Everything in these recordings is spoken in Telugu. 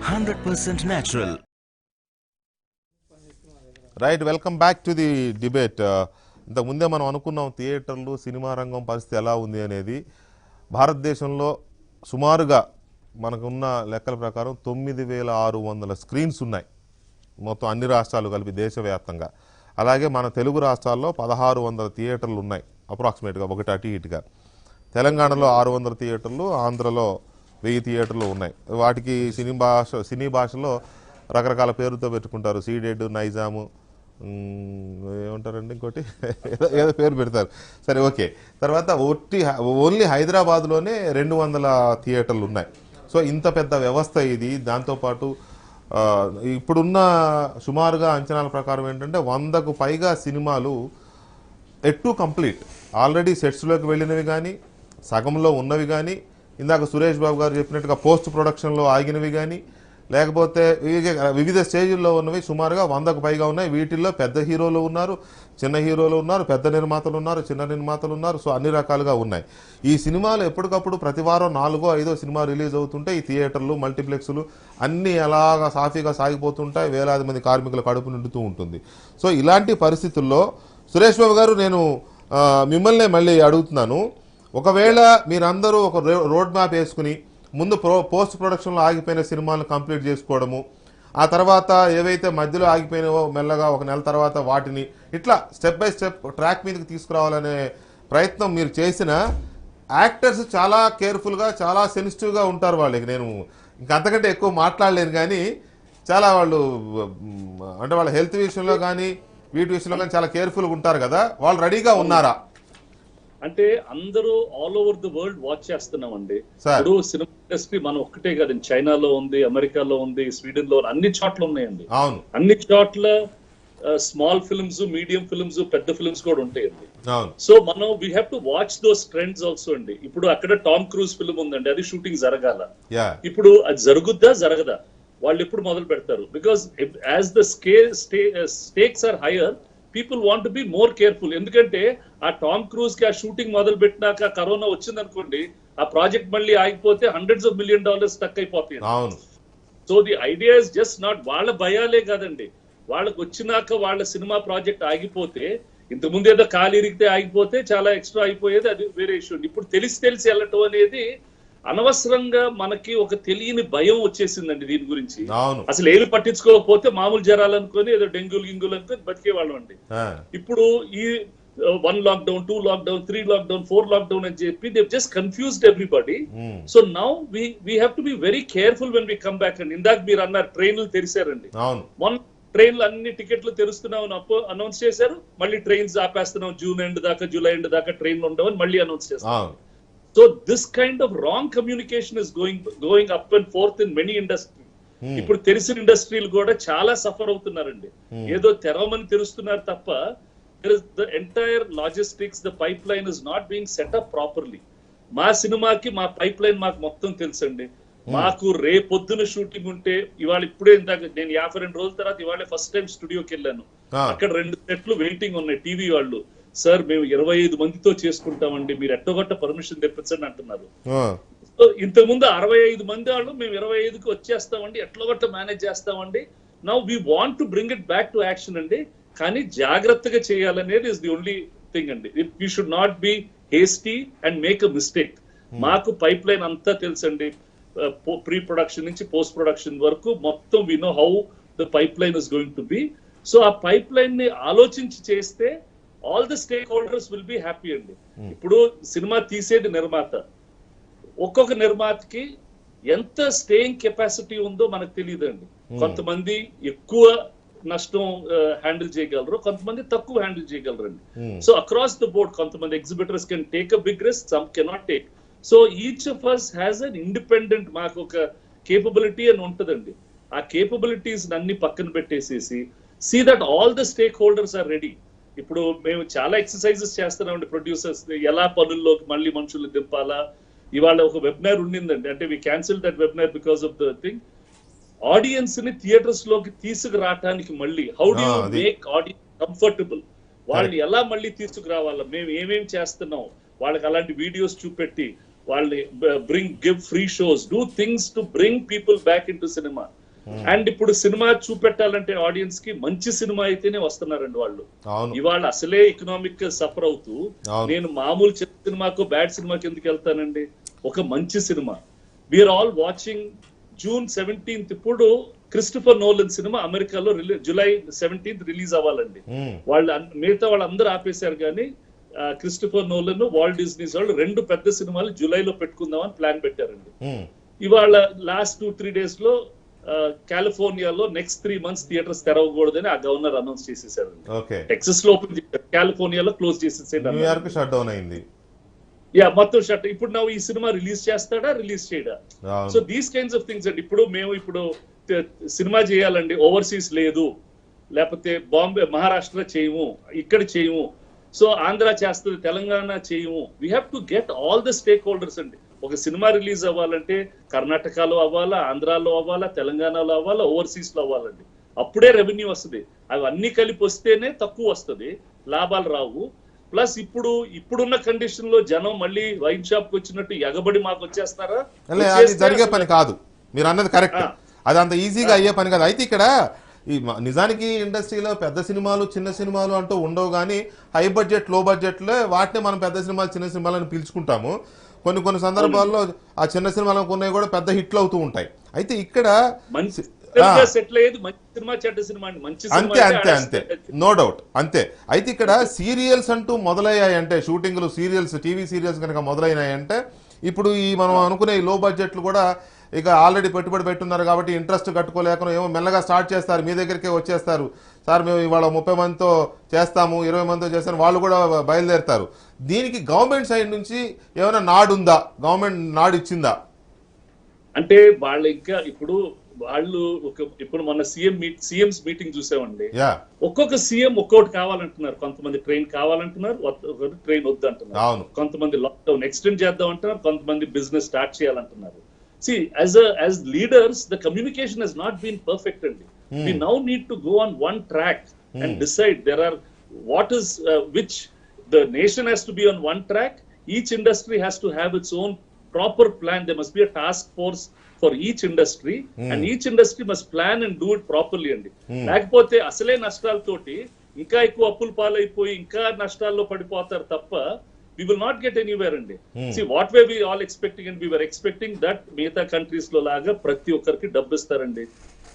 100% natural. Right, welcome back to the debate. ఇంతకుముందే మనం అనుకున్నాం థియేటర్లు సినిమా రంగం పరిస్థితి ఎలా ఉంది అనేది. భారతదేశంలో సుమారుగా మనకున్న లెక్కల ప్రకారం 9600 స్క్రీన్స్ ఉన్నాయి మొత్తం అన్ని రాష్ట్రాలు కలిపి దేశవ్యాప్తంగా. అలాగే మన తెలుగు రాష్ట్రాల్లో 1600 థియేటర్లు ఉన్నాయి అప్రాక్సిమేట్గా, ఒకటి అటు ఇటుగా. తెలంగాణలో 600 థియేటర్లు, ఆంధ్రలో 1000 థియేటర్లు ఉన్నాయి. వాటికి సినీ భాషలో రకరకాల పేరుతో పెట్టుకుంటారు. సీడెడ్, నైజాము, ఏమంటారండి ఇంకోటి ఏదో పేరు పెడతారు. సరే, ఓకే. తర్వాత ఓన్లీ హైదరాబాద్లోనే 200 థియేటర్లు ఉన్నాయి. సో ఇంత పెద్ద వ్యవస్థ ఇది. దాంతోపాటు ఇప్పుడున్న సుమారుగా అంచనాల ప్రకారం ఏంటంటే 100కు పైగా సినిమాలు ఎట్ టు కంప్లీట్ ఆల్రెడీ సెట్స్లోకి వెళ్ళినవి కానీ, సగంలో ఉన్నవి కానీ, ఇందాక సురేష్ బాబు గారు చెప్పినట్టుగా పోస్ట్ ప్రొడక్షన్లో ఆగినవి కానీ, లేకపోతే వివిధ స్టేజ్ల్లో ఉన్నవి సుమారుగా 100కు పైగా ఉన్నాయి. వీటిల్లో పెద్ద హీరోలు ఉన్నారు, చిన్న హీరోలు ఉన్నారు, పెద్ద నిర్మాతలు ఉన్నారు, చిన్న నిర్మాతలు ఉన్నారు. సో అన్ని రకాలుగా ఉన్నాయి. ఈ సినిమాలు ఎప్పటికప్పుడు ప్రతి వారం 4-5 సినిమా రిలీజ్ అవుతుంటే ఈ థియేటర్లు, మల్టీప్లెక్స్లు అన్నీ ఎలాగా సాఫీగా సాగిపోతుంటాయి. వేలాది మంది కార్మికుల కడుపు నిండుతూ ఉంటుంది. సో ఇలాంటి పరిస్థితుల్లో సురేష్ బాబు గారు, నేను మిమ్మల్ని మళ్ళీ అడుగుతున్నాను. ఒకవేళ మీరందరూ ఒక రోడ్ మ్యాప్ వేసుకుని ముందు పోస్ట్ ప్రొడక్షన్లో ఆగిపోయిన సినిమాలను కంప్లీట్ చేసుకోవడము, ఆ తర్వాత ఏవైతే మధ్యలో ఆగిపోయినావో మెల్లగా ఒక నెల తర్వాత వాటిని ఇట్లా స్టెప్ బై స్టెప్ ట్రాక్ మీదకి తీసుకురావాలనే ప్రయత్నం మీరు చేసిన, యాక్టర్స్ చాలా కేర్ఫుల్గా, చాలా సెన్సిటివ్గా ఉంటారు. వాళ్ళకి నేను ఇంకంతకంటే ఎక్కువ మాట్లాడలేను, కానీ చాలా వాళ్ళు అంటే వాళ్ళ హెల్త్ విషయంలో కానీ వీటి విషయంలో కానీ చాలా కేర్ఫుల్గా ఉంటారు కదా. వాళ్ళు రెడీగా ఉన్నారా? అంటే అందరూ all over the world watch చేస్తున్నామండి. ఇప్పుడు సినిమా ఇండస్ట్రీ మనం ఒక్కటే కదండి, చైనాలో ఉంది, అమెరికాలో ఉంది, స్వీడన్ లో అన్ని చోట్ల ఉన్నాయండి. అన్ని చోట్ల స్మాల్ ఫిల్మ్స్, మీడియం ఫిల్మ్స్, పెద్ద ఫిల్మ్స్ కూడా ఉంటాయండి. సో మనం we have to watch those trends also అండి. ఇప్పుడు అక్కడ టామ్ క్రూజ్ ఫిల్మ్ ఉందండి, అది షూటింగ్ జరగాల. ఇప్పుడు అది జరుగుద్దా జరగదా, వాళ్ళు ఎప్పుడు మొదలు పెడతారు? Because as the stakes are higher, people want be more careful. ఎందుకంటే ఆ టామ్ క్రూజ్ కి ఆ షూటింగ్ మొదలు పెట్టినాక కరోనా వచ్చింది అనుకోండి, ఆ ప్రాజెక్ట్ మళ్ళీ ఆగిపోతే $hundreds of millions స్టక్ అయిపోతాయి. So the idea is just not, వాళ్ళ భయాలే కాదండి, వాళ్ళకి వచ్చినాక వాళ్ళ సినిమా ప్రాజెక్ట్ ఆగిపోతే, ఇంతకుముందు ఏదో కాలు ఇరిగితే ఆగిపోతే చాలా ఎక్స్ట్రా అయిపోయేది, అది వేరే ఇష్యూ. ఇప్పుడు తెలిసి వెళ్ళటం అనేది అనవసరంగా మనకి ఒక తెలియని భయం వచ్చేసిందండి దీని గురించి. అసలు ఏమి పట్టించుకోకపోతే మామూలు జ్వరాలు అనుకొని ఏదో డెంగ్యూలు గింగులు అనుకొని బతికేవాళ్ళం అండి. ఇప్పుడు ఈ 1 లాక్డౌన్, 2 లాక్డౌన్, 3 లాక్డౌన్, 4 లాక్డౌన్ అని చెప్పి they just confused everybody. So now we have to be very careful when we come back అండి. ఇందాక మీరు అన్నారు ట్రైన్లు తెరిచారండి, మొన్న ట్రైన్లు అన్ని టికెట్లు తెరుస్తున్నాం అనౌన్స్ చేశారు, మళ్ళీ ట్రైన్స్ ఆపేస్తున్నాం, జూన్ ఎండ్ దాకా, జూలై ఎండ్ దాకా ట్రైన్లు ఉండవని మళ్ళీ అనౌన్స్ చేస్తాం. So this kind of wrong communication is going up and forth in many industries. ఇప్పుడు తెలిసిన ఇండస్ట్రీలు కూడా చాలా సఫర్ అవుతున్నారండి. ఏదో తెరవమని తెరుస్తున్నారు తప్ప, the entire logistics, the pipeline is not being set up properly. మా సినిమాకి మా పైప్ లైన్ మాకు మొత్తం తెలుసండి. మాకు రేపొద్దున షూటింగ్ ఉంటే, ఇవాళ ఇప్పుడే ఇందాక నేను 52 రోజుల తర్వాత ఇవాళ ఫస్ట్ టైం స్టూడియోకి వెళ్ళాను. అక్కడ 2 సెట్లు వెయిటింగ్ ఉన్నాయి. టీవీ వాళ్ళు, సార్ మేము 25 మందితో చేసుకుంటామండి, మీరు ఎట్టగొట్ట పర్మిషన్ తెప్పించండి అంటున్నారు. సో ఇంతకుముందు 65 మంది వాళ్ళు, మేము 25కి వచ్చేస్తామండి, ఎట్లగొట్ట మేనేజ్ చేస్తామండి. Now we want to bring it back to action అండి, కానీ జాగ్రత్తగా చేయాలనేది ఇస్ ది ఓన్లీ థింగ్ అండి. We should not be hasty and make a mistake. మాకు పైప్ లైన్ అంతా తెలుసండి, ప్రీ ప్రొడక్షన్ నుంచి పోస్ట్ ప్రొడక్షన్ వరకు మొత్తం we know how the pipeline is going to be. So ఆ పైప్ లైన్ ని ఆలోచించి చేస్తే all the stakeholders will be happy అండి. ఇప్పుడు సినిమా తీసేది నిర్మాత, ఒక్కొక్క నిర్మాతకి ఎంత స్టేయింగ్ కెపాసిటీ ఉందో మనకు తెలియదండి. కొంతమంది ఎక్కువ నష్టం హ్యాండిల్ చేయగలరు, కొంతమంది తక్కువ హ్యాండిల్ చేయగలరండి. సో అక్రాస్ ద బోర్డ్ కొంతమంది exhibitors can take a big risk, some cannot take. So each of us has an independent, మాకు ఒక కేపబిలిటీ అని ఉంటదండి. ఆ కేపబిలిటీస్ అన్ని పక్కన పెట్టేసేసి see that all the stakeholders are ready. ఇప్పుడు మేము చాలా ఎక్సర్సైజెస్ చేస్తున్నామండి ప్రొడ్యూసర్స్, ఎలా పనుల్లోకి మళ్ళీ మనుషులు దింపాలా. ఇవాళ ఒక వెబినార్ ఉండిందండి, అంటే we cancel that webinar because of the thing. Audience ని థియేటర్స్ లోకి తీసుకురావటానికి మళ్ళీ how do you make audience comfortable, వాళ్ళు ఎలా మళ్ళీ తీసుకురావాలా, మేము ఏమేమి చేస్తున్నాం వాళ్ళకి అలాంటి వీడియోస్ చూపెట్టి వాళ్ళని give free shows, do things to bring people back in to cinema. And ఇప్పుడు సినిమా చూపెట్టాలంటే ఆడియన్స్ కి మంచి సినిమా అయితేనే వస్తున్నారండి వాళ్ళు. ఇవాళ అసలే ఎకనామిక్ సఫర్ అవుతూ నేను మామూలు చిన్న సినిమాకు బ్యాడ్ సినిమాకి ఎందుకు వెళ్తానండి? ఒక మంచి cinema. We are all watching June 17th ఇప్పుడు క్రిస్టోఫర్ నోలన్ సినిమా అమెరికాలో July 17th రిలీజ్ అవ్వాలండి. మిగతా వాళ్ళందరూ ఆపేశారు కానీ క్రిస్టోఫర్ నోలన్, వాల్ట్ డిస్నీస్ వాళ్ళు 2 పెద్ద సినిమాలు జూలైలో పెట్టుకుందామని ప్లాన్ పెట్టారండి. ఇవాళ లాస్ట్ 2-3 days లో కాలిఫోర్నియాలో నెక్స్ట్ 3 months థియేటర్స్ తెరవకూడదని ఆ గవర్నర్ అనౌన్స్ చేసేసారు. టెక్సస్ లో ఓపెన్ చేశారు, కాలిఫోర్నియాలో క్లోజ్ చేసేసారు. మొత్తం షట్. ఇప్పుడు ఈ సినిమా రిలీజ్ చేస్తాడా, రిలీజ్ చేయడా? So these kinds of things అండి. ఇప్పుడు సినిమా చేయాలండి, ఓవర్సీస్ లేదు, లేకపోతే బాంబే మహారాష్ట్ర చేయము, ఇక్కడ చేయము, సో ఆంధ్ర చేస్తుంది, తెలంగాణ చేయము. We have to get all the stake holders అండి. ఒక సినిమా రిలీజ్ అవ్వాలంటే కర్ణాటకలో అవ్వాలా, ఆంధ్రాలో అవ్వాలా, తెలంగాణలో అవ్వాలా, ఓవర్సీస్ లో అవ్వాలండి. అప్పుడే రెవెన్యూ వస్తుంది. అవి అన్ని కలిపి వస్తేనే తక్కువ వస్తుంది, లాభాలు రావు. ప్లస్ ఇప్పుడున్న కండిషన్ లో జనం మళ్ళీ వైన్ షాప్ కి వచ్చినట్టు ఎగబడి మాకు వచ్చేస్తారా? జరిగే పని కాదు. మీరు అన్నది కరెక్ట్. అది అంత ఈజీగా అయ్యే పని కాదు. అయితే ఇక్కడ నిజానికి ఇండస్ట్రీలో పెద్ద సినిమాలు చిన్న సినిమాలు అంటూ ఉండవు, కానీ హై బడ్జెట్ లో బడ్జెట్లో వాటినే మనం పెద్ద సినిమాలు చిన్న సినిమాలను పిలుచుకుంటాము. కొన్ని సందర్భాల్లో ఆ చిన్న సినిమాలకు ఉన్నాయి కూడా పెద్ద హిట్లు అవుతూ ఉంటాయి. అయితే ఇక్కడ అంతే అంతే అంతే నో డౌట్ అంతే. అయితే ఇక్కడ సీరియల్స్ అంటూ మొదలయ్యాయంటే, షూటింగ్లు సీరియల్స్, టీవీ సీరియల్స్ కనుక మొదలైనాయంటే ఇప్పుడు మనం అనుకునే లో బడ్జెట్లు కూడా ఇక ఆల్రెడీ పెట్టుబడి పెట్టున్నారు కాబట్టి ఇంట్రెస్ట్ కట్టుకోలేక ఏమో మెల్లగా స్టార్ట్ చేస్తారు, మీ దగ్గరికే వచ్చేస్తారు. సార్ మేము ఇవాళ 30 మందితో చేస్తాము, 20 మందితో చేస్తాము, వాళ్ళు కూడా బయలుదేరుతారు. దీనికి గవర్నమెంట్ సైడ్ నుంచి ఏమైనా నాడుందా? గవర్నమెంట్ నాడు ఇచ్చిందా? అంటే వాళ్ళు ఇంకా ఇప్పుడు మన సీఎంస్ మీటింగ్ చూసామండి. ఒక్కొక్క సీఎం ఒక్కొక్కటి కావాలంటున్నారు. కొంతమంది ట్రైన్ కావాలంటున్నారు, ట్రైన్ వద్దంటున్నారు. కొంతమంది లాక్డౌన్ ఎక్స్టెండ్ చేద్దాం అంటున్నారు, కొంతమంది బిజినెస్ స్టార్ట్ చేయాలంటున్నారు. See, as leaders, the communication has not been perfect. We now need to go on one track and decide which the nation has to be on one track. Each industry has to have its own proper plan. There must be a task force for each industry, and each industry must plan and do it properly. లేకపోతే అసలే నష్టాలతోటి ఇంకా ఎక్కువ అప్పులు పాలైపోయి ఇంకా నష్టాల్లో పడిపోతారు తప్ప we will not get anywhere అండి. See, what were we all expecting? And we were expecting that మిగతా కంట్రీస్ లో లాగా ప్రతి ఒక్కరికి డబ్బు ఇస్తారండి.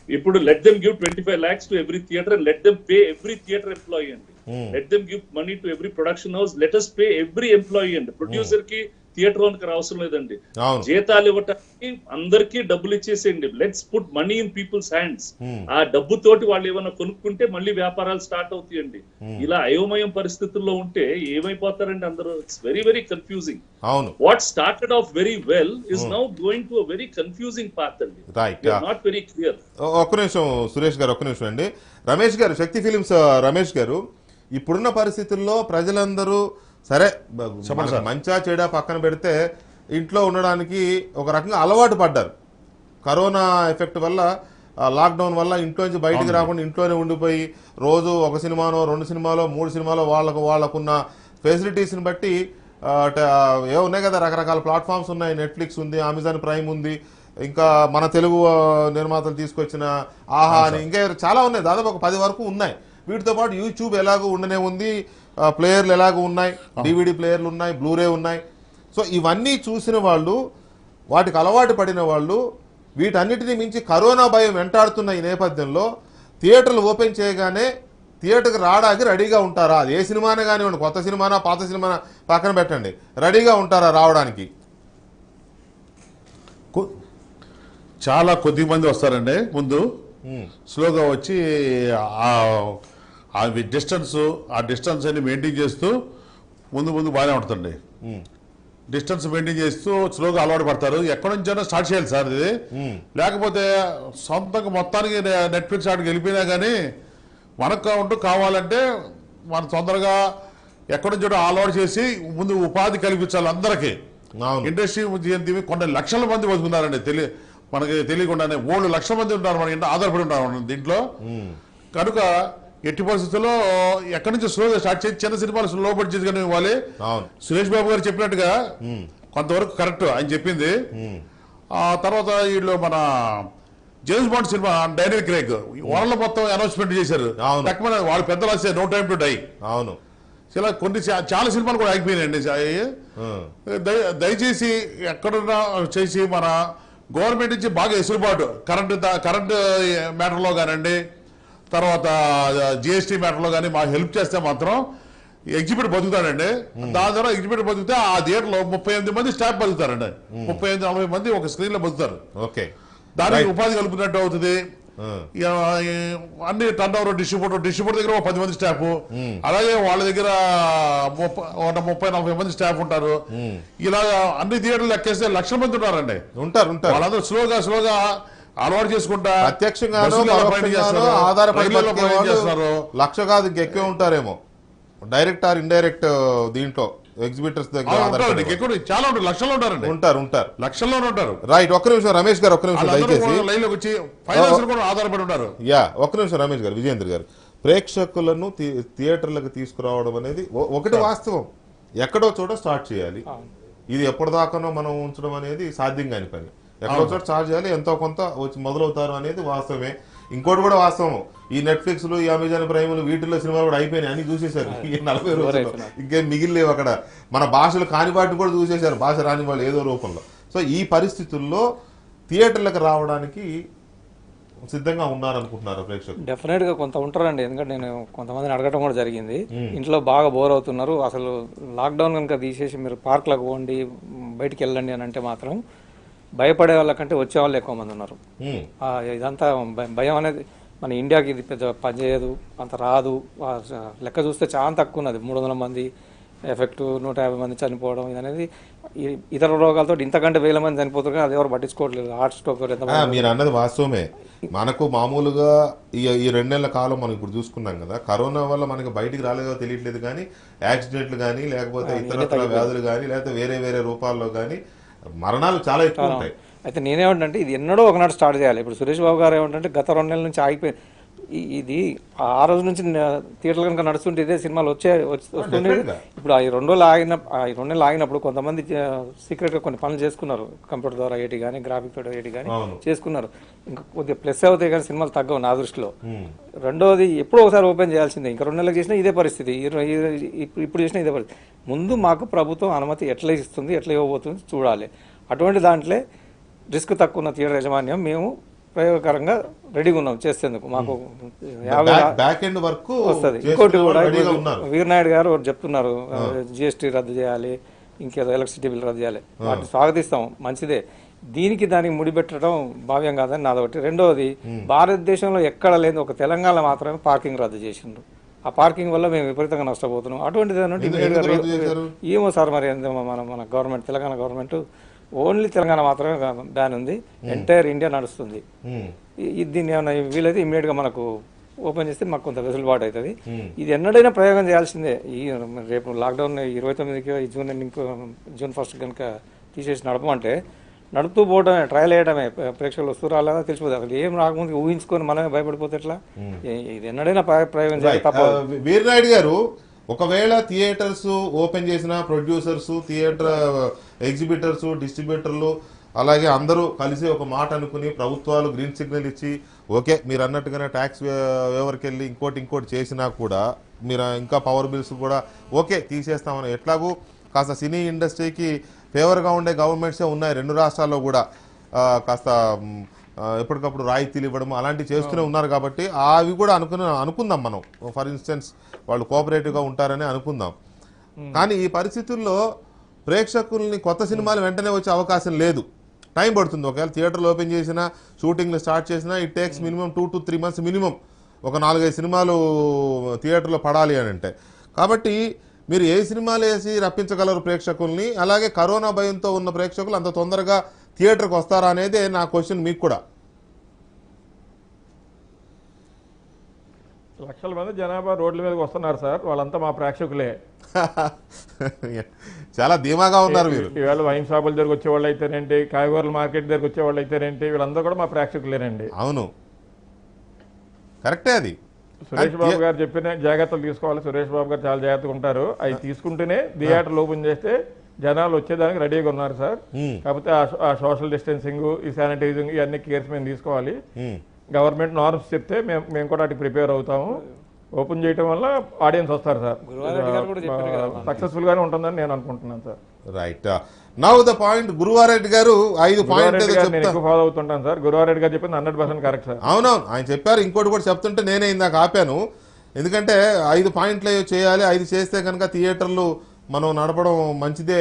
ఇప్పుడు let them give 25 lakhs to every theatre and let them pay every theatre employee అండి. Let them give money to every production house, let us pay every employee అండి. ప్రొడ్యూసర్ కి థియేటర్ ఓనర్ అవసరం లేదండి. జీతాలు ఇవ్వటానికి అందరికీ డబ్బులు ఇచ్చేసేయండి. Let's put money in people's hands. ఆ డబ్బుతోటి వాళ్ళు ఏమైనా కొనుక్కుంటే మళ్ళీ వ్యాపారాలు స్టార్ట్ అవుతాయండి. ఇలా అయోమయం పరిస్థితుల్లో ఉంటే ఏమైపోతారండి అందరూ? It's very very confusing. What started off very well is now going to very confusing path అండి. Not very clear. ఒక్క నిమిషం సురేష్ గారు, ఒక్క నిమిషం అండి. రమేష్ గారు, శక్తి ఫిలిమ్స్ రమేష్ గారు, ఇప్పుడున్న పరిస్థితుల్లో ప్రజలందరూ సరే మంచా చెడా పక్కన పెడితే ఇంట్లో ఉండడానికి ఒక రకంగా అలవాటు పడ్డారు. కరోనా ఎఫెక్ట్ వల్ల, లాక్డౌన్ వల్ల ఇంట్లో నుంచి బయటికి రాకుండా ఇంట్లోనే ఉండిపోయి రోజు ఒక సినిమానో 2 సినిమాలో 3 సినిమాలో వాళ్ళకున్న ఫెసిలిటీస్ని బట్టి ఏ ఉన్నాయి కదా, రకరకాల ప్లాట్ఫామ్స్ ఉన్నాయి. నెట్ఫ్లిక్స్ ఉంది, అమెజాన్ ప్రైమ్ ఉంది, ఇంకా మన తెలుగు నిర్మాతలు తీసుకొచ్చిన ఆహా అని ఇంకా చాలా ఉన్నాయి. దాదాపు ఒక 10 వరకు ఉన్నాయి. వీటితో పాటు యూట్యూబ్ ఎలాగో ఉండనే ఉంది, ప్లేయర్లు ఎలాగో ఉన్నాయి, డివిడి ప్లేయర్లు ఉన్నాయి, బ్లూరే ఉన్నాయి. సో ఇవన్నీ చూసిన వాళ్ళు, వాటికి అలవాటు పడిన వాళ్ళు, వీటన్నిటిని మించి కరోనా భయం వెంటాడుతున్న ఈ నేపథ్యంలో థియేటర్లు ఓపెన్ చేయగానే థియేటర్కి రావడానికి రెడీగా ఉంటారా? అది ఏ సినిమానే కానివ్వండి, కొత్త సినిమానా పాత సినిమానా పక్కన పెట్టండి, రెడీగా ఉంటారా రావడానికి? చాలా కొద్ది మంది వస్తారండి. ముందు స్లోగా వచ్చి ఆ డిస్టెన్స్ అని మెయింటైన్ చేస్తూ ముందు బాగానే ఉంటుందండి. డిస్టెన్స్ మెయింటైన్ చేస్తూ స్లోగా అలవాటు పడతారు. ఎక్కడి నుంచైనా స్టార్ట్ చేయాలి సార్ ఇది. లేకపోతే సొంతంగా మొత్తానికి నెట్ఫ్లిక్స్ ఆడికి వెళ్ళిపోయినా కానీ మనకు ఉంటూ కావాలంటే మనం తొందరగా ఎక్కడి నుంచో అలవాటు చేసి ముందు ఉపాధి కల్పించాలి అందరికీ. ఇండస్ట్రీ కొన్ని లక్షల మంది బతుకున్నారండి, మనకి తెలియకుండానే 3 లక్షల మంది ఉంటారు మన ఇంట్లో, ఆధారపడి ఉంటారు దీంట్లో. కనుక ఎట్టి పరిస్థితుల్లో ఎక్కడి నుంచి స్లోగా స్టార్ట్ చేసి చిన్న సినిమాలు లో బడ్జెట్ గానే ఇవ్వాలి. సురేష్ బాబు గారు చెప్పినట్టుగా కొంతవరకు కరెక్ట్ ఆయన చెప్పింది. ఆ తర్వాత వీళ్ళు మన James bond cinema Daniel Craig వాళ్ళ మొత్తం అనౌన్స్మెంట్ చేశారు. వాళ్ళు పెద్దలు వస్తే నో టైమ్ టు డై. అవును, ఇలా కొన్ని చాలా సినిమాలు కూడా ఆగిపోయినాయండి. దయచేసి ఎక్కడున్నా చేసి మన గవర్నమెంట్ నుంచి బాగా ఎసులుబాటు కరెంట్ మ్యాటర్లో కానివ్వండి, తర్వాత జిఎస్టీ మ్యాటర్లో కానీ మాకు హెల్ప్ చేస్తే మాత్రం ఎగ్జిబిట్ బతుకుతాడండి. దాని ద్వారా ఎగ్జిబిట్ బతికితే ఆ థియేటర్లో 38 మంది స్టాఫ్ బతుకుతారండి. 38-40 మంది ఒక స్క్రీన్ లో బతుకుతారు. ఓకే, దానికి ఉపాధి కలుపుతున్నట్టు అవుతుంది. అన్ని టర్న్ ఓవర్ డిస్ట్రిబ్యూటర్ దగ్గర 10 మంది స్టాఫ్, అలాగే వాళ్ళ దగ్గర 30-40 మంది స్టాఫ్ ఉంటారు. ఇలా అన్ని థియేటర్లు ఎక్కేస్తే లక్షల మంది ఉంటారండి. ఉంటారు. వాళ్ళందరూ స్లోగా అలవాటు చేసుకుంటా ప్రత్యక్షంగా చేస్తారు. లక్ష కాదు ఇంకెక్కువ ఉంటారేమో, డైరెక్ట్ ఆర్ ఇండైరెక్ట్ దీంట్లో ఎగ్జిబిటర్స్ దగ్గర చాలా ఉంటారు. లక్షల్లో ఉంటారండి. ఉంటారు లక్షల్లో ఉంటారు. రైట్, ఒక్క నిమిషం రమేష్ గారు, ఒక్క నిమిషం దయచేసి లైన్ లోకి వచ్చి ఫైనాన్స్ కూడా ఆధారపడి ఉంటారు. ఒక్క నిమిషం రమేష్ గారు, విజయేంద్ర గారు, ప్రేక్షకులను థియేటర్లకు తీసుకురావడం అనేది ఒకటి వాస్తవం. ఎక్కడో చోట స్టార్ట్ చేయాలి. ఇది ఎప్పటిదాకానో మనం ఉంచడం అనేది సాధ్యం కాని పని. ఎక్కడో చోట స్టార్ట్ చేయాలి, ఎంతో కొంత వచ్చి మొదలవుతారు అనేది వాస్తవమే. ఇంకోటి కూడా వాస్తవం, ఈ నెట్ఫ్లిక్స్ లు, ఈ అమెజాన్ ప్రైమ్లు, వీటిల్లో సినిమాలు కూడా అయిపోయినాయి, అన్ని చూసేశారు ఈ 40 రోజుల్లో. ఇంకేం మిగిలిలేవు అక్కడ. మన భాషలు కాని వాటిని కూడా చూసేశారు, భాష రాని వాళ్ళు ఏదో రూపంలో. సో ఈ పరిస్థితుల్లో థియేటర్లకు రావడానికి సిద్ధంగా ఉన్నారనుకుంటున్నారు ప్రేక్షకులు? డెఫినెట్ గా కొంత ఉంటారండి. ఎందుకంటే నేను కొంతమందిని అడగటం కూడా జరిగింది. ఇంట్లో బాగా బోర్ అవుతున్నారు, అసలు లాక్డౌన్ కనుక తీసేసి మీరు పార్క్లకు పోండి, బయటికి వెళ్ళండి అని అంటే మాత్రం భయపడే వాళ్ళకంటే వచ్చే వాళ్ళు ఎక్కువ మంది ఉన్నారు. ఇదంతా భయం అనేది మన ఇండియాకి ఇది పెద్ద పనిచేయదు, అంత రాదు. లెక్క చూస్తే చాలా తక్కువ ఉన్నది. 300 మంది ఎఫెక్ట్, 150 మంది చనిపోవడం, ఇది అనేది ఇతర రోగాలతో ఇంతకంటే 1000 మంది చనిపోతారు, కానీ అది ఎవరు పట్టించుకోవట్లేదు. హార్ట్ స్ట్రోక్ మీరు అన్నది వాస్తవమే. మనకు మామూలుగా ఈ 2 నెలల కాలం మనం ఇప్పుడు చూసుకున్నాం కదా, కరోనా వల్ల మనకి బయటికి రాలేదో తెలియట్లేదు, కానీ యాక్సిడెంట్లు కానీ, లేకపోతే ఇతర వ్యాధులు కానీ, లేకపోతే వేరే రూపాల్లో కానీ మరణాలు చాలా ఎక్కువ ఉంటాయి. అయితే నేనేమంటే ఇది ఎన్నడో ఒకనాడు స్టార్ట్ చేయాలి. ఇప్పుడు సురేష్ బాబు గారు ఏమంటే గత 2 నెలల నుంచి ఆగిపోయింది. ఇది ఆ రోజు నుంచి థియేటర్లు కనుక నడుస్తుంటే ఇదే సినిమాలు వస్తుండేది. ఇప్పుడు ఈ 2 నెలలు ఆగినప్పుడు కొంతమంది సీక్రెట్ గా కొన్ని పనులు చేసుకున్నారు, కంప్యూటర్ ద్వారా ఏటి కానీ, గ్రాఫిక్ తోటి ఏటి కానీ చేసుకున్నారు. ఇంకా కొద్దిగా ప్లస్ అవుతాయి కానీ సినిమాలు తగ్గవు నా దృష్టిలో. రెండోది ఎప్పుడో ఒకసారి ఓపెన్ చేయాల్సిందే. ఇంకా 2 నెలలకు చేసినా ఇదే పరిస్థితి, ఇప్పుడు చేసినా ఇదే పరిస్థితి. ముందు మాకు ప్రభుత్వం అనుమతి ఎట్లా ఇస్తుంది, ఎట్లా ఇవ్వబోతుంది చూడాలి. అటువంటి దాంట్లో రిస్క్ తక్కువ ఉన్న థియేటర్ యాజమాన్యం మేము ప్రయోగకరంగా రెడీగా ఉన్నాం చేసేందుకు. మాకు 50 వరకు వస్తుంది. ఇంకోటి కూడా వీరనాయుడు గారు చెప్తున్నారు, జిఎస్టీ రద్దు చేయాలి, ఇంకేదో ఎలక్ట్రిసిటీ బిల్ రద్దు చేయాలి. వాటిని స్వాగతిస్తాం, మంచిదే. దానికి ముడిపెట్టడం భావ్యం కాదని నాదొకటి. రెండవది, భారతదేశంలో ఎక్కడ లేదు, ఒక తెలంగాణ మాత్రమే పార్కింగ్ రద్దు చేసిండ్రు. ఆ పార్కింగ్ వల్ల మేము విపరీతంగా నష్టపోతున్నాం. అటువంటిది ఏమో సార్, మరి మన government, Telangana government only Telangana మాత్రమే బ్యాన్ ఉంది, ఎంటైర్ ఇండియా నడుస్తుంది. దీన్ని ఏమైనా వీలైతే ఇమ్మీడియట్ గా మనకు ఓపెన్ చేస్తే మాకు కొంత వెసులుబాటు అవుతుంది. ఇది ఎన్నడైనా ప్రయోగం చేయాల్సిందే. రేపు లాక్డౌన్ 29కి జూన్ 1 కనుక తీసేసి నడపమంటే నడుపుతూ పోవడమే, ట్రయల్ వేయడమే, ప్రేక్షకులు వస్తూ రాలేదా తెలిసిపోతుంది. అసలు ఏం రాకముందు ఊహించుకొని మనమే భయపడిపోతే ఎట్లా? ఇది ఎన్నడైనా ప్రయోగం చేయాలి తప్పదు. వీరనాయుడు గారు, ఒకవేళ థియేటర్స్ ఓపెన్ చేసిన ప్రొడ్యూసర్స్, థియేటర్ ఎగ్జిబిటర్స్, డిస్ట్రిబ్యూటర్లు, అలాగే అందరూ కలిసి ఒక మాట అనుకుని ప్రభుత్వాలు గ్రీన్ సిగ్నల్ ఇచ్చి ఓకే మీరు అన్నట్టుగానే ట్యాక్స్ వేవర్కి వెళ్ళి ఇంకోటి చేసినా కూడా, మీరు ఇంకా పవర్ బిల్స్ కూడా ఓకే తీసేస్తామని, ఎట్లాగూ కాస్త సినీ ఇండస్ట్రీకి ఫేవర్గా ఉండే గవర్నమెంట్సే ఉన్నాయి 2 రాష్ట్రాల్లో కూడా. కాస్త ఎప్పటికప్పుడు రాయితీలు ఇవ్వడం అలాంటివి చేస్తూనే ఉన్నారు. కాబట్టి అవి కూడా అనుకుందాం మనం. ఫర్ ఇన్స్టెన్స్ వాళ్ళు కోఆపరేటివ్గా ఉంటారని అనుకుందాం. కానీ ఈ పరిస్థితుల్లో ప్రేక్షకుల్ని కొత్త సినిమాలు వెంటనే వచ్చే అవకాశం లేదు, టైం పడుతుంది. ఒకవేళ థియేటర్లు ఓపెన్ చేసినా, షూటింగ్లు స్టార్ట్ చేసినా, it takes minimum 2 to 3 months minimum. ఒక 4-5 సినిమాలు థియేటర్లో పడాలి అని అంటే. కాబట్టి మీరు ఏ సినిమాలు వేసి రప్పించగలరు ప్రేక్షకుల్ని? అలాగే కరోనా భయంతో ఉన్న ప్రేక్షకులు అంత తొందరగా థియేటర్కి వస్తారా అనేది నా క్వశ్చన్ మీకు కూడా. లక్షల మంది జనాభా రోడ్ల మీదకి వస్తున్నారు సార్, వాళ్ళంతా మా ప్రేక్షకులే. చాలా ధీమాగా ఉన్నారు మీరు. ఈవేళ వైన్ షాపుల దగ్గరకు వచ్చే వాళ్ళు అయితేనేంటి, కాయగూరల మార్కెట్ దగ్గరకు వచ్చే వాళ్ళు అయితేనేంటి, వీళ్ళందరూ కూడా మా ప్రేక్షకులేనండి. అవును, కరెక్టే. అది సురేష్ బాబు గారు చెప్పిన జాగ్రత్తలు తీసుకోవాలి. సురేష్ బాబు గారు చాలా జాగ్రత్తగా ఉంటారు. అవి తీసుకుంటేనే థియేటర్లు ఓపెన్ చేస్తే జనాలు వచ్చేదానికి రెడీగా ఉన్నారు సార్. కాకపోతే ఆ సోషల్ డిస్టెన్సింగ్, ఈ శానిటైజింగ్ ఇవన్నీ కేర్స్ మేము తీసుకోవాలి. గవర్నమెంట్ నార్మ్స్ చెప్తే మేము కూడా అటు ప్రిపేర్ అవుతాము. ఓపెన్ చేయడం వల్ల ఆడియన్స్ వస్తారు సార్. సక్సెస్ఫుల్ గానే ఉంటుందని నేను అనుకుంటున్నాను sir. Right. Now the point Guruva Reddy గారు 5 పాయింట్లు నేను ఎక్కువ ఫాలో అవుతుంటాను సార్. గురువారెడ్డి గారు చెప్పింది 100% కరెక్ట్ సార్. అవునవును, ఆయన చెప్పారు. ఇంకోటి కూడా చెప్తుంటే నేనే ఇందాక ఆపాను. ఎందుకంటే 5 పాయింట్లు చేయాలి. 5 చేస్తే కనుక థియేటర్లు మనం నడపడం మంచిదే.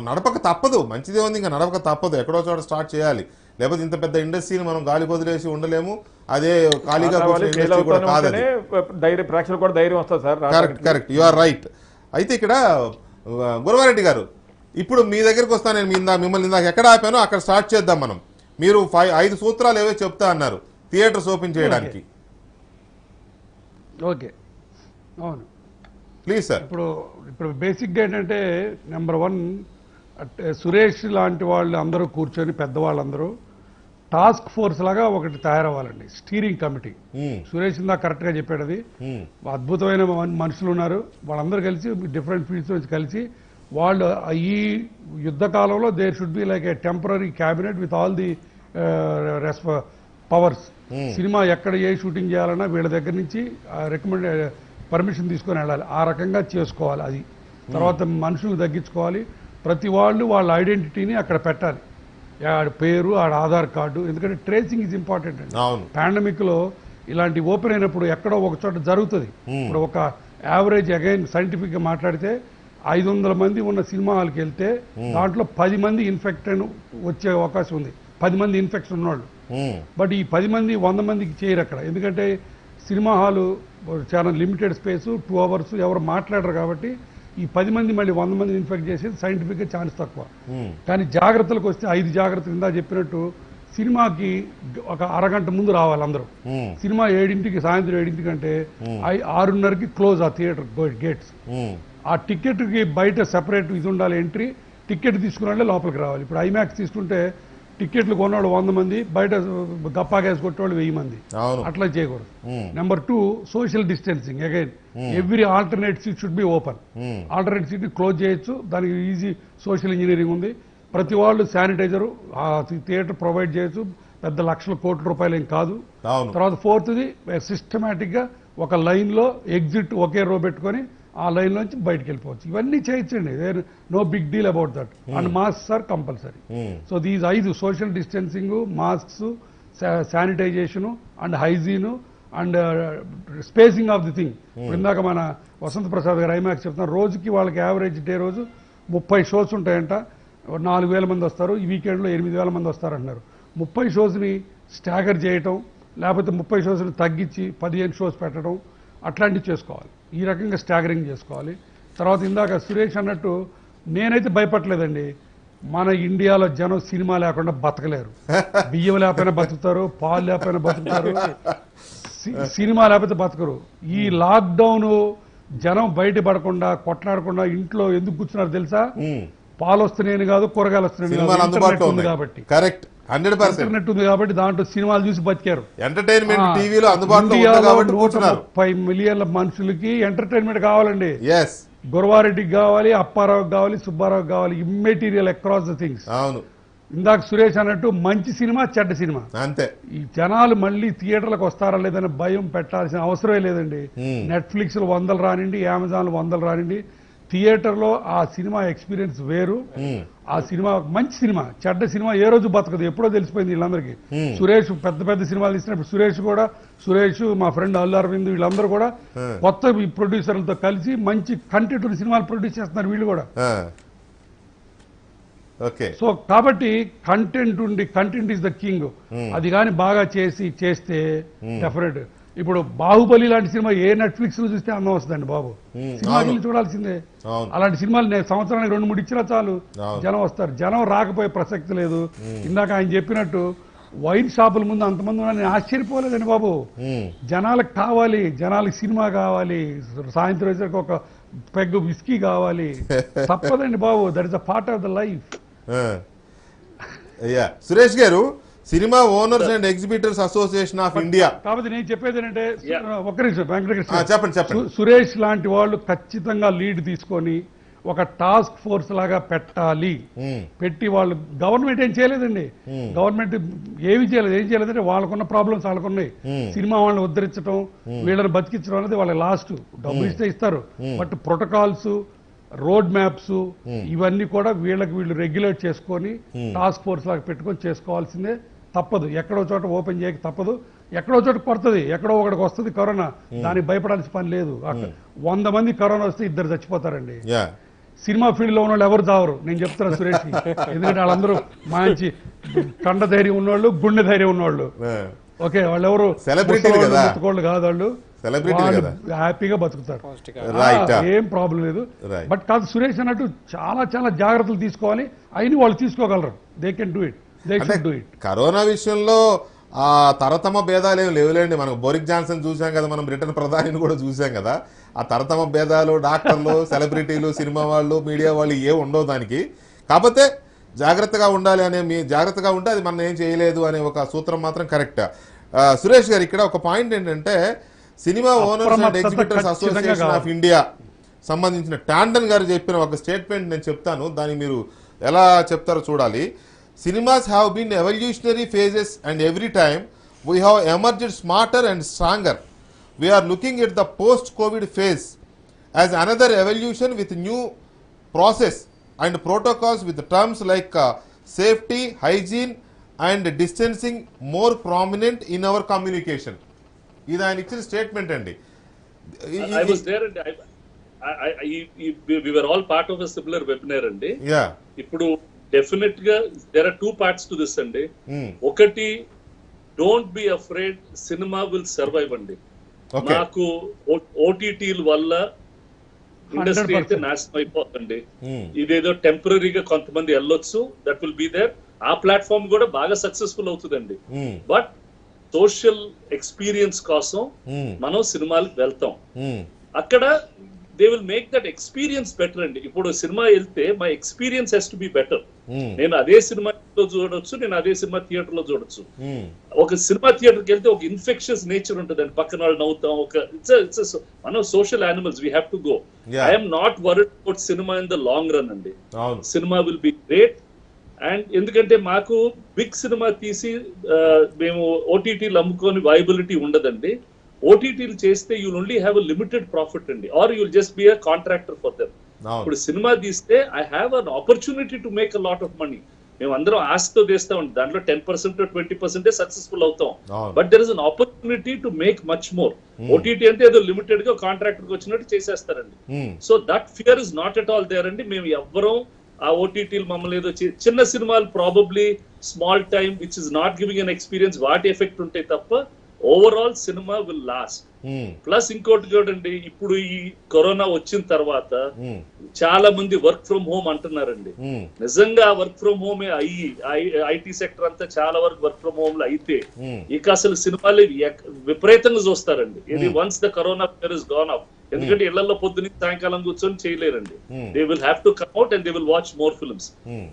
నడపక తప్పదు, మంచిదే ఉంది, ఇంకా నడపక తప్పదు. ఎక్కడో చోట స్టార్ట్ చేయాలి. లేకపోతే ఇంత పెద్ద ఇండస్ట్రీని మనం గాలి వదిలేసి ఉండలేము. అదే ఖాళీగా ఇండస్ట్రీ కూడా కాదని ప్రేక్షకులు కూడా ధైర్యం వస్తుంది sir. Correct correct, you are right. అయితే ఇక్కడ గురువారెడ్డి గారు, ఇప్పుడు మీ దగ్గరికి వస్తాను నేను. మిమ్మల్ని ఇందాక ఎక్కడ ఆపానో అక్కడ స్టార్ట్ చేద్దాం మనం. మీరు 5 సూత్రాలు ఏవో చెప్తా అన్నారు థియేటర్స్ ఓపెన్ చేయడానికి. ఓకే, అవును ప్లీజ్ సార్. ఇప్పుడు బేసిక్గా ఏంటంటే నెంబర్ 1 సురేష్ లాంటి వాళ్ళు అందరూ కూర్చొని పెద్దవాళ్ళందరూ టాస్క్ ఫోర్స్ లాగా ఒకటి తయారవ్వాలండి. Steering committee. సురేష్ ఇందా కరెక్ట్గా చెప్పాడు. అది అద్భుతమైన మనుషులు ఉన్నారు. వాళ్ళందరూ కలిసి డిఫరెంట్ ఫీల్డ్స్ నుంచి కలిసి వాళ్ళు ఈ యుద్ధ కాలంలో there should be like a temporary cabinet with all the powers. Cinema ఎక్కడ ఏ షూటింగ్ చేయాలన్నా వీళ్ళ దగ్గర నుంచి పర్మిషన్ తీసుకొని వెళ్ళాలి. ఆ రకంగా చేసుకోవాలి. అది తర్వాత మనుషులు తగ్గించుకోవాలి. ప్రతి వాళ్ళు వాళ్ళ ఐడెంటిటీని అక్కడ పెట్టాలి. ఆడ పేరు, ఆడ ఆధార్ కార్డు. ఎందుకంటే ట్రేసింగ్ ఈజ్ ఇంపార్టెంట్ అండి. పాండమిక్ లో ఇలాంటి ఓపెన్ అయినప్పుడు ఎక్కడో ఒక చోట జరుగుతుంది. ఇప్పుడు ఒక యావరేజ్ అగైన్ సైంటిఫిక్ గా మాట్లాడితే 500 మంది ఉన్న సినిమా హాల్కి వెళ్తే దాంట్లో 10 మంది ఇన్ఫెక్టెడ్ వచ్చే అవకాశం ఉంది. 10 మంది ఇన్ఫెక్షన్ ఉన్నవాళ్ళు. బట్ ఈ 10 మంది 100 మందికి చేయరు అక్కడ. ఎందుకంటే సినిమా హాలు చాలా లిమిటెడ్ స్పేస్, 2 hours ఎవరు మాట్లాడరు. కాబట్టి ఈ 10 మంది మళ్ళీ 100 మంది ఇన్ఫెక్ట్ చేసేది సైంటిఫిక్గా ఛాన్స్ తక్కువ. కానీ జాగ్రత్తలకు వస్తే 5 జాగ్రత్తలు ఇందా చెప్పినట్టు సినిమాకి ఒక అరగంట ముందు రావాలి అందరూ. సినిమా 7ంటికి, సాయంత్రం 7ంటికి అంటే 6:30కి క్లోజ్ ఆ థియేటర్ గేట్స్. ఆ టికెట్కి బయట సెపరేట్ ఇది ఉండాలి ఎంట్రీ. టికెట్ తీసుకున్న వాళ్ళే లోపలికి రావాలి. ఇప్పుడు ఐమాక్స్ తీసుకుంటే టికెట్లు కొన్నవాళ్ళు 100 మంది, బయట గప్పా గ్యాస్ కొట్టేవాళ్ళు 1000 మంది. అట్లా చేయకూడదు. Number 2 social distancing. Again every alternate seat should be open. Alternate seat close చేయొచ్చు. దానికి ఈజీ సోషల్ ఇంజనీరింగ్ ఉంది. ప్రతి వాళ్ళు శానిటైజరు థియేటర్ ప్రొవైడ్ చేయొచ్చు. పెద్ద లక్షల కోట్ల రూపాయలు ఏం కాదు. తర్వాత 4th సిస్టమేటిక్ గా ఒక లైన్ లో ఎగ్జిట్ ఒకే రో పెట్టుకొని ఆ లైన్ నుంచి బయటకు వెళ్ళిపోవచ్చు. ఇవన్నీ చేయొచ్చండి. No big deal about that. And masks are compulsory. So these 5 social distancing, masks, sanitisation and hygiene and spacing of the thing. ఇందాక మన వసంత ప్రసాద్ గారు ఐమాక్స్ చెప్తున్నారు, రోజుకి వాళ్ళకి యావరేజ్ డే రోజు 30 షోస్ ఉంటాయంట. 4000 మంది వస్తారు. ఈ వీకెండ్లో 8000 మంది వస్తారంటున్నారు. 30 షోస్ని స్టాగర్ చేయటం, లేకపోతే 30 షోస్ని తగ్గించి 15 షోస్ పెట్టడం, అట్లాంటివి చేసుకోవాలి. ఈ రకంగా స్టాగరింగ్ చేసుకోవాలి. తర్వాత ఇందాక సురేష్ అన్నట్టు నేనైతే భయపడలేదండి. మన ఇండియాలో జనం సినిమా లేకుండా బతకలేరు. బియ్యం లేకపోయినా బతుకుతారు, పాలు లేకపోయినా బతుకుతారు, సినిమా లేకపోతే బతకరు. ఈ లాక్డౌన్ జనం బయట పడకుండా, కొట్లాడకుండా ఇంట్లో ఎందుకు కూర్చున్నారు తెలుసా? పాలు వస్తున్నాయని కాదు, కూరగాయలు వస్తున్నాయని కాబట్టి. కరెక్ట్, 100%. ఇంటర్నెట్ ఉంది కాబట్టి దాంట్లో సినిమాలు చూసి బతికారు. ఎంటర్టైన్మెంట్ టీవీలో అందుబాటులో ఉంది కాబట్టి 130 మిలియన్ల మనుషులకి ఎంటర్టైన్మెంట్ కావాలండి. yes గురవారెడ్డికి కావాలి, అప్పారావుకి కావాలి, సుబ్బారావుకి కావాలి. Immaterial across the things. అవును, ఇందాక సురేష్ అన్నట్టు మంచి సినిమా, చెడ్డ సినిమా అంతే. ఈ జనాలు మళ్ళీ థియేటర్లకు వస్తారా లేదని భయం పెట్టాల్సిన అవసరమే లేదండి. నెట్ఫ్లిక్స్ 100 రానిండి, అమెజాన్ 100 రానిండి, థియేటర్లో ఆ సినిమా ఎక్స్పీరియన్స్ వేరు. ఆ సినిమా మంచి సినిమా, చెడ్డ సినిమా ఏ రోజు బతకదు. ఎప్పుడో తెలిసిపోయింది వీళ్ళందరికీ. సురేష్ పెద్ద పెద్ద సినిమాలు తీసినప్పుడు సురేష్ మా ఫ్రెండ్ అల్లు అరవింద్ వీళ్ళందరూ కూడా కొత్త ప్రొడ్యూసర్లతో కలిసి మంచి కంటెంట్ ఉన్న సినిమాలు ప్రొడ్యూస్ చేస్తున్నారు వీళ్ళు కూడా. సో కాబట్టి కంటెంట్ ఈస్ ద కింగ్. అది కానీ బాగా చేస్తే డెఫినెట్. ఇప్పుడు బాహుబలి లాంటి సినిమా ఏ నెట్ఫ్లిక్స్ లో చూస్తే అందం వస్తుందండి బాబు. సినిమాకి చూడాల్సిందే. అలాంటి సినిమాలు సంవత్సరానికి 2-3 ఇచ్చినా చాలు, జనం వస్తారు. జనం రాకపోయే ప్రసక్తి లేదు. ఇందాక ఆయన చెప్పినట్టు వైన్ షాపుల ముందు అంతమంది ఉన్నా నేను ఆశ్చర్యపోలేదండి బాబు. జనాలకు కావాలి, జనాలకు సినిమా కావాలి, సాయంత్రం వచ్చేసరికి ఒక పెగ్ విస్కీ కావాలి. తప్పదండి బాబు, that is a part of the life. Suresh garu, cinema owners and exhibitors association of India. కాబట్టి నేను చెప్పేది ఏంటంటే, ఒక్క నిమిషం వెంకటకృష్ణ, చెప్పండి. సురేష్ లాంటి వాళ్ళు ఖచ్చితంగా లీడ్ తీసుకొని ఒక టాస్క్ ఫోర్స్ లాగా పెట్టాలి. పెట్టి వాళ్ళు గవర్నమెంట్ ఏం చేయలేదండి, గవర్నమెంట్ ఏం చేయలేదంటే వాళ్ళకున్న ప్రాబ్లమ్స్ వాళ్ళకున్నాయి. సినిమా వాళ్ళని ఉద్ధరించడం, వీళ్ళని బతికించడం అనేది వాళ్ళ లాస్ట్. డబ్బు ఇస్తే ఇస్తారు, బట్ ప్రోటోకాల్స్, రోడ్ మ్యాప్స్ ఇవన్నీ కూడా వీళ్ళు రెగ్యులేట్ చేసుకొని టాస్క్ ఫోర్స్ లాగా పెట్టుకొని చేసుకోవాల్సిందే. తప్పదు, ఎక్కడో చోట ఓపెన్ చేయక తప్పదు, ఎక్కడో చోట పడుతుంది, ఎక్కడో ఒకటికి వస్తుంది కరోనా, దానికి భయపడాల్సిన పని లేదు. 100 మంది కరోనా వస్తే 2 చచ్చిపోతారండి. సినిమా ఫీల్డ్ లో ఉన్న వాళ్ళు ఎవరు చావరు, నేను చెప్తున్నా సురేష్. ఎందుకంటే వాళ్ళందరూ మంచి కండ ధైర్యం ఉన్నవాళ్ళు, గుండె ధైర్యం ఉన్నవాళ్ళు. ఓకే, వాళ్ళు ఎవరు బతుకోళ్ళు కాదు, వాళ్ళు హ్యాపీగా బతుకుతారు, ఏం ప్రాబ్లం లేదు. బట్ కాదు సురేష్ అన్నట్టు చాలా చాలా జాగ్రత్తలు తీసుకోవాలి, అయినా వాళ్ళు తీసుకోగలరు. They can do it, they should do it. Corona విషయంలో ఆ తరతమ భేదాలు ఏమి లేవులేండి. మనం బోరిక్ జాన్సన్ చూసాం కదా, మనం బ్రిటన్ ప్రధానిని కూడా చూసాం కదా. ఆ తరతమ భేదాలు డాక్టర్లు, సెలబ్రిటీలు, సినిమా వాళ్ళు, మీడియా వాళ్ళు ఏ ఉండవు దానికి. కాకపోతే జాగ్రత్తగా ఉండాలి అనే, మీ జాగ్రత్తగా ఉంటే అది మనం ఏం చేయలేదు అనే ఒక సూత్రం మాత్రం కరెక్ట్. సురేష్ గారు, ఇక్కడ ఒక పాయింట్ ఏంటంటే, cinema owners and exhibitors association of India సంబంధించిన టాండన్ గారు చెప్పిన ఒక స్టేట్మెంట్ నేను చెప్తాను, దాన్ని మీరు ఎలా చెప్తారో చూడాలి. Cinemas have been evolutionary phases and every time we have emerged smarter and stronger. We are looking at the post-COVID phase as another evolution with new process and protocols with terms like safety, hygiene and distancing more prominent in our communication. This is an statement. I was there and we were all part of a similar webinar. Yeah. Ippudu definite గా there are 2 parts to this అండి. ఒకటి, don't be afraid, cinema will survive అండి. నాకు ఓటీటీల వల్ల ఇండస్ట్రీ అయితే నాశనం అయిపోతుంది. ఇదేదో టెంపరీగా కొంతమంది వెళ్ళొచ్చు, దట్ విల్ బి దేర్. ఆ ప్లాట్ఫామ్ కూడా బాగా సక్సెస్ఫుల్ అవుతుందండి. బట్ సోషల్ ఎక్స్పీరియన్స్ కోసం మనం సినిమాలకు వెళ్తాం. అక్కడ they will make that experience better అండి. ఇప్పుడు సినిమా వెళ్తే my experience has to be better. నేను అదే సినిమాలో చూడొచ్చు, నేను అదే సినిమా థియేటర్ లో చూడొచ్చు. ఒక సినిమా థియేటర్ కి వెళ్తే ఒక ఇన్ఫెక్షన్స్ నేచర్ ఉంటుంది అండి, పక్కన వాళ్ళు నవ్వుతాం. మనం social animals, we have to go. I'm not worried about cinema in the long run అండి. Cinema will be great. And ఎందుకంటే మాకు బిగ్ సినిమా తీసి మేము ఓటీటీలు అమ్ముకొని వైబిలిటీ ఉండదండి. ఓటీటీలు చేస్తే you'll only have a limited profit అండి, or you'll just be a contractor for them. ఇప్పుడు సినిమా తీస్తే I have an opportunity to make a lot of money. మేము అందరం ఆశతో తీస్తామండి, దాంట్లో 10% 20% సక్సెస్ఫుల్ అవుతాం. But there is an opportunity to make much more. OTT అంటే ఏదో లిమిటెడ్ గా కాంట్రాక్టర్ వచ్చి చేసేస్తారండి. So that fear is not at all there అండి. మేము ఎవ్వరం ఆ ఓటీటీలు మమ్మల్ని ఏదో చిన్న సినిమాలు probably small time which is not giving an experience, వాటి ఎఫెక్ట్ ఉంటాయి తప్ప overall cinema will last. Plus ఇంకోటి చూడండి, ఇప్పుడు ఈ కరోనా వచ్చిన తర్వాత చాలా మంది వర్క్ ఫ్రమ్ హోమ్ అంటున్నారండి. నిజంగా work from home IT sector అంతా చాలా వరకు వర్క్ ఫ్రమ్ హోమ్ లో అయితే ఇక అసలు సినిమాలు విపరీతంగా చూస్తారండి. ఇది once the corona fear is gone off. ఎందుకంటే ఇళ్లలో పొద్దున్న సాయంకాలం కూర్చొని చేయలేరండి. They will have to come out and they will watch more films.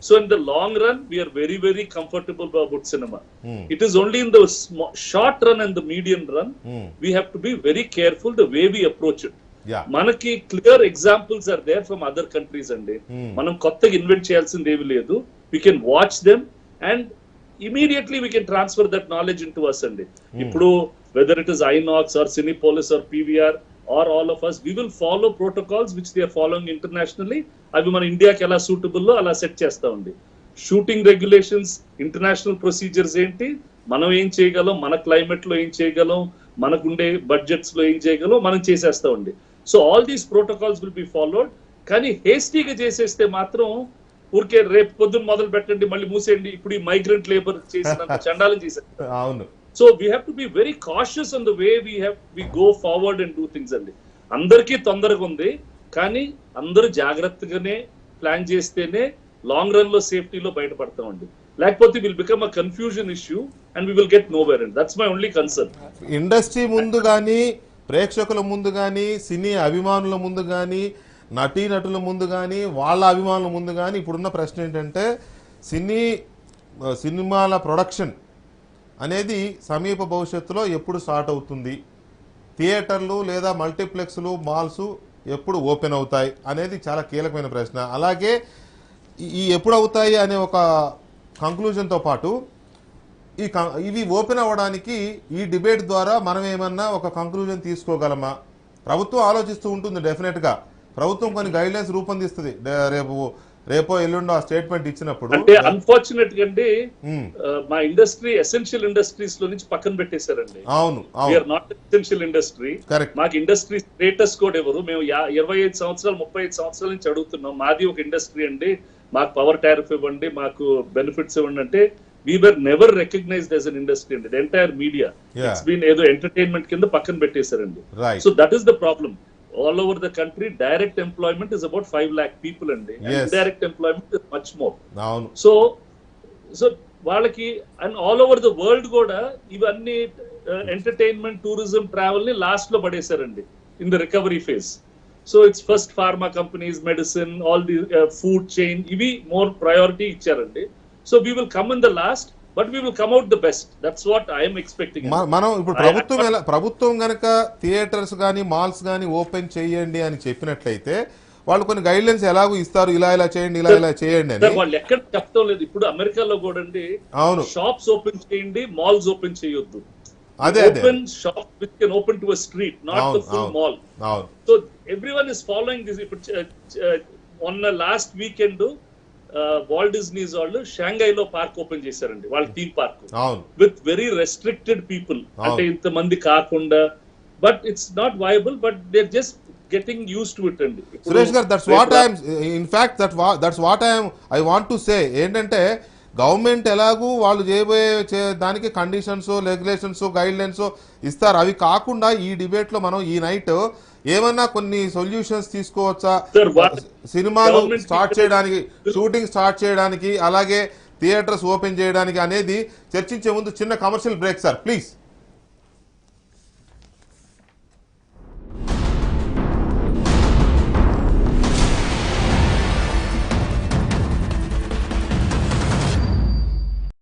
So in the long run we are very very comfortable about cinema. It is only in the short run and the medium run we have to be very careful the way we approach it. మనకి clear examples are there from other countries అండి. మనం కొత్తగా ఇన్వెంట్ చేయాల్సింది ఏమి లేదు. We can watch them and immediately we can transfer that knowledge into us అండి. ఇప్పుడు whether it is INOX or Cinepolis or PVR or all of us, we will follow protocols which they are following internationally. అవి మన ఇండియాకి ఎలా సూటబుల్ అలా సెట్ చేస్తామండి. షూటింగ్ రెగ్యులేషన్స్, ఇంటర్నేషనల్ ప్రొసీజర్స్ ఏంటి, మనం ఏం చేయగలం, మన క్లైమేట్ లో ఏం చేయగలం, మనకుండే బడ్జెట్స్ లో ఏం చేయగలం, మనం చేసేస్తామండి. So all these protocols will be followed. కానీ హేస్టీగా చేసేస్తే మాత్రం ఊరికే రేపు పొద్దున్న మొదలు పెట్టండి మళ్ళీ మూసేయండి, ఇప్పుడు ఈ మైగ్రెంట్ లేబర్ చేసినంత చండాలం చేశారు. So we have to be very cautious on the way we go forward and do things అండి. అందరికీ తొందరగా ఉంది, కానీ అందరూ జాగ్రత్తగానే ప్లాన్ చేస్తేనే లాంగ్ రన్ లో సేఫ్టీలో బయటపడతామండి. లేకపోతే will become a confusion issue and we will get nowhere and that's my only concern. Industry ముందు కానీ, ప్రేక్షకుల ముందు కానీ, సినీ అభిమానుల ముందు కానీ, నటీనటుల ముందు కానీ, వాళ్ళ అభిమానుల ముందు కానీ ఇప్పుడున్న ప్రశ్న ఏంటంటే, సినిమాల ప్రొడక్షన్ అనేది సమీప భవిష్యత్తులో ఎప్పుడు స్టార్ట్ అవుతుంది? థియేటర్లు లేదా మల్టీప్లెక్స్లు, మాల్స్ ఎప్పుడు ఓపెన్ అవుతాయి అనేది చాలా కీలకమైన ప్రశ్న. అలాగే ఈ ఎప్పుడు అవుతాయి అనే ఒక కంక్లూజన్తో పాటు ఇవి ఓపెన్ అవ్వడానికి ఈ డిబేట్ ద్వారా మనం ఏమన్నా ఒక కంక్లూజన్ తీసుకోగలమా? ప్రభుత్వం ఆలోచిస్తూ ఉంటుంది, డెఫినెట్గా ప్రభుత్వం కొన్ని గైడ్లైన్స్ రూపొందిస్తుంది రేపో ఎల్లుండో ఆ స్టేట్మెంట్ ఇచ్చినప్పుడు. అంటే అన్ఫార్చునేట్ గా అండి మా ఇండస్ట్రీ ఎసెన్షియల్ ఇండస్ట్రీస్ లో నుంచి పక్కన పెట్టేశారండి. అవును, వీఆర్ నాట్ ఎసెన్షియల్ ఇండస్ట్రీ. మాకు ఇండస్ట్రీ స్టేటస్ కూడా ఎవరు, మేము 25 సంవత్సరాలు 35 సంవత్సరాల నుంచి అడుగుతున్నాం, మాది ఒక ఇండస్ట్రీ అండి, మాకు పవర్ టారిఫ్ ఇవ్వండి, మాకు బెనిఫిట్స్ ఇవ్వండి అంటే we were never recognized as an industry and the entire media it's been ఏదో ఎంటర్టైన్మెంట్ కింద పక్కన పెట్టేశారండి. So that is the problem. All over the country direct employment is about 5 lakh people and indirect employment is much more. So వాళ్ళకి and all over the world కూడా ఇవన్నీ ఎంటర్టైన్మెంట్ టూరిజం ట్రావెల్ ని లాస్ట్ లో పడేశారండి in the recovery phase. So it's first pharma companies, medicine, all the food chain ఇవి more priority ఇచ్చారండి. So we will come in the last, but we will come out the best. That's what I am expecting. మనం ఇప్పుడు ప్రభుత్వం గనక థియేటర్స్ కానీ మాల్స్ కానీ ఓపెన్ చేయండి అని చెప్పినట్లయితే వాళ్ళు కొన్ని గైడ్లైన్స్ ఎలాగో ఇస్తారు, ఇలా చేయండి ఇలా చేయండి అని. వాళ్ళు ఎక్కడ చెప్తాం లేదు. ఇప్పుడు అమెరికాలో కూడా అండి షాప్స్ ఓపెన్ చేయండి, మాల్స్ ఓపెన్ చేయొద్దు. అదే open shop which can open to a street, not the full mall. So everyone is following this. On the last weekend Walt Disney's వాళ్ళు షాంఘైలో పార్క్ ఓపెన్ చేశారండి, వాళ్ళ theme park with very restricted people, అంటే ఇంతమంది కాకుండా. But it's not viable, but they just getting use to it అండి. Suresh garu, that's what I'm in fact that's what I want to say. ఏంటంటే గవర్నమెంట్ ఎలాగూ వాళ్ళు చేయబోయే దానికి కండిషన్స్, రెగ్యులేషన్స్, గైడ్ లైన్స్ ఇస్తారు. అవి కాకుండా ఈ డిబేట్ లో మనం ఈ నైట్ ఏమన్నా కొన్ని సొల్యూషన్స్ తీసుకోవచ్చా? సినిమాలు స్టార్ట్ చేయడానికి, షూటింగ్ స్టార్ట్ చేయడానికి, అలాగే థియేటర్స్ ఓపెన్ చేయడానికి అనేది చర్చించే ముందు చిన్న కమర్షియల్ బ్రేక్ సార్ ప్లీజ్.